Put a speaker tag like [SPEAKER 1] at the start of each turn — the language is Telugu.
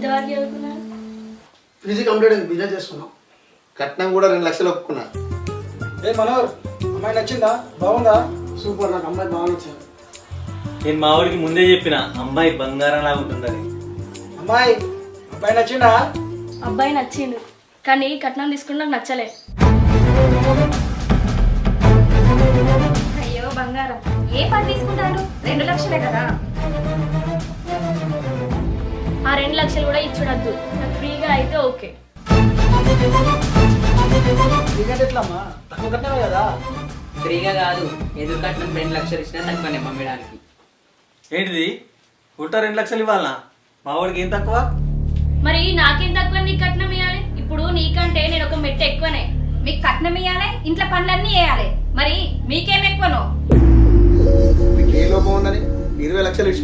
[SPEAKER 1] ఎంతవరకు చదువుకున్నారు?
[SPEAKER 2] పీజీ కంప్లీట్ అయింది, బిజినెస్ చేసుకున్నాం.
[SPEAKER 3] కట్నం కూడా 2 లక్షలు ఒప్పుకున్నా.
[SPEAKER 4] ఏ మనోహర్, అమ్మాయి నచ్చిందా? బాగుందా?
[SPEAKER 2] సూపర్, నాకు అమ్మాయి బాగా నచ్చింది.
[SPEAKER 5] నేను మా వాడికి ముందే చెప్పిన అమ్మాయి బంగారం లాగా ఉంటుందని.
[SPEAKER 4] అమ్మాయి అబ్బాయి నచ్చిందా?
[SPEAKER 1] అబ్బాయి నచ్చిండు, కానీ కట్నం తీసుకుంటే నాకు నచ్చలే.
[SPEAKER 6] అయ్యో బంగారం, ఏ పని తీసుకుంటాడు? 2 లక్షలే కదా.
[SPEAKER 1] ఆ 2 లక్షలు కూడా ఇచ్చుడద్దు, నాకు ఫ్రీగా అయితే ఓకే.
[SPEAKER 4] నీకంటే ఎట్లమ్మా? తక్కువ కట్టినావే కదా.
[SPEAKER 7] ఫ్రీగా కాదు, ఎదురు కట్నం 2 లక్షలు ఇచ్చినా తక్కువనే పంపించడానికి.
[SPEAKER 5] ఏంటిది ఉల్టా 2 లక్షలు ఇవ్వాలనా? మా వాడికి ఏం తక్కువ?
[SPEAKER 1] మరి నాకేం తక్కువ నీకు కట్నం ఇవ్వాలి? ఇప్పుడు నీకంటే నేను ఒక మెట్టు ఎక్కువనే.
[SPEAKER 6] మీకు కట్నం ఇవ్వాలి, ఇంట్లో పనులన్నీ వేయాలి, మరి మీకేం ఎక్కువనో?
[SPEAKER 3] మీకు ఏ లోపం ఉందని 20 లక్షలు ఇచ్చి